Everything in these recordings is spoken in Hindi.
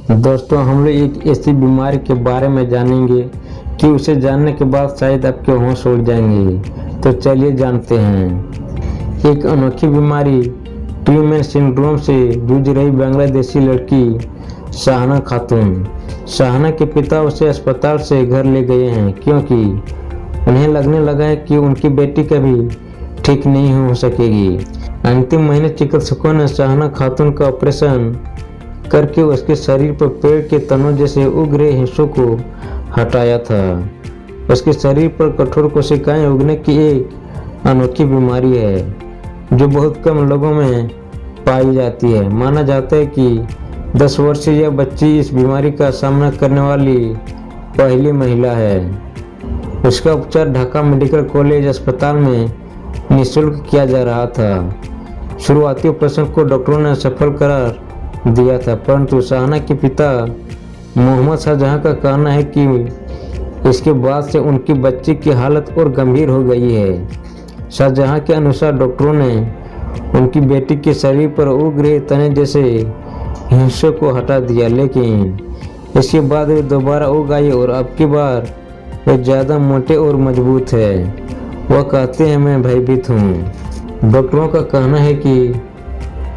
दोस्तों, हम लोग एक ऐसी बीमारी के बारे में जानेंगे कि उसे जानने के बाद शायद आपके होश उड़ जाएंगे। तो चलिए जानते हैं। एक अनोखी बीमारी ट्रीमैन सिंड्रोम से जूझ रही बांग्लादेशी लड़की शाहना खातून। शाहना के पिता उसे अस्पताल से घर ले गए हैं क्योंकि उन्हें लगने लगा है कि उनकी बेटी कभी ठीक नहीं हो सकेगी। अंतिम महीने चिकित्सकों ने शाहना खातून का ऑपरेशन करके उसके शरीर पर पेड़ के तनों जैसे उग रहे हिस्सों को हटाया था। उसके शरीर पर कठोर कोशिकाएं उगने की एक अनोखी बीमारी है जो बहुत कम लोगों में पाई जाती है। माना जाता है कि 10 वर्षीय यह बच्ची इस बीमारी का सामना करने वाली पहली महिला है। उसका उपचार ढाका मेडिकल कॉलेज अस्पताल में निःशुल्क किया जा रहा था। शुरुआती ऑपरेशन को डॉक्टरों ने सफल करार दिया था, परंतु शाहना के पिता मोहम्मद शाहजहां का कहना है कि इसके बाद से उनकी बच्ची की हालत और गंभीर हो गई है। शाहजहां के अनुसार डॉक्टरों ने उनकी बेटी के शरीर पर उग रहे तने जैसे हिस्सों को हटा दिया, लेकिन इसके बाद वे दोबारा उग आई और अब की बार वे ज़्यादा मोटे और मजबूत है। वह कहते हैं, मैं भयभीत हूँ। डॉक्टरों का कहना है कि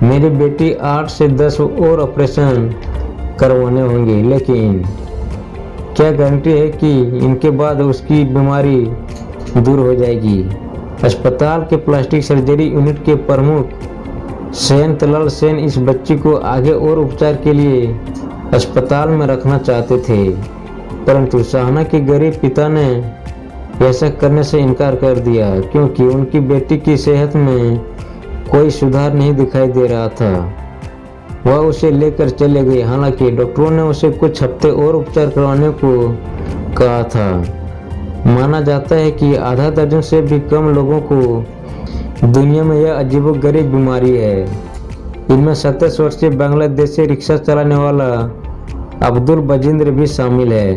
मेरी बेटी 8 से 10 और ऑपरेशन करवाने होंगे, लेकिन क्या गारंटी है कि इनके बाद उसकी बीमारी दूर हो जाएगी। अस्पताल के प्लास्टिक सर्जरी यूनिट के प्रमुख शयनतलाल सेन इस बच्ची को आगे और उपचार के लिए अस्पताल में रखना चाहते थे, परंतु शाहना के गरीब पिता ने ऐसा करने से इनकार कर दिया क्योंकि उनकी बेटी की सेहत में कोई सुधार नहीं दिखाई दे रहा था। वह उसे लेकर चले गए। हालांकि डॉक्टरों ने उसे कुछ हफ्ते और उपचार करवाने को कहा था। माना जाता है कि आधा दर्जन से भी कम लोगों को दुनिया में यह अजीबोगरीब बीमारी है। इनमें 27 वर्षीय बांग्लादेश से रिक्शा चलाने वाला अब्दुल बजिंद्र भी शामिल है।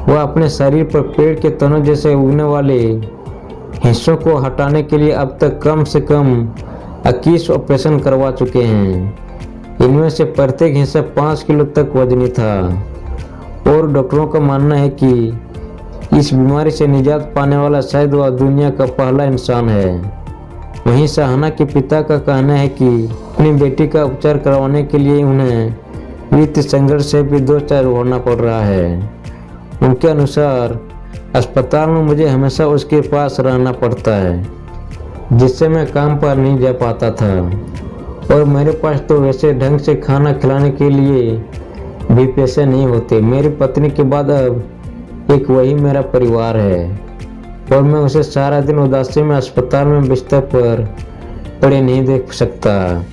वह अपने शरीर पर पेड़ के तनों जैसे उगने वाले हिस्सों को हटाने के लिए अब तक कम से कम 21 ऑपरेशन करवा चुके हैं। इनमें से प्रत्येक हिस्सा 5 किलो तक वजनी था और डॉक्टरों का मानना है कि इस बीमारी से निजात पाने वाला शायद वह दुनिया का पहला इंसान है। वहीं शाहना के पिता का कहना है कि अपनी बेटी का उपचार करवाने के लिए उन्हें वित्तीय संघर्ष से भी 2-4 होना पड़ रहा है। उनके अनुसार अस्पताल में मुझे हमेशा उसके पास रहना पड़ता है, जिससे मैं काम पर नहीं जा पाता था, और मेरे पास तो वैसे ढंग से खाना खिलाने के लिए भी पैसे नहीं होते। मेरी पत्नी के बाद अब एक वही मेरा परिवार है और मैं उसे सारा दिन उदासी में अस्पताल में बिस्तर पर पड़े नहीं देख सकता।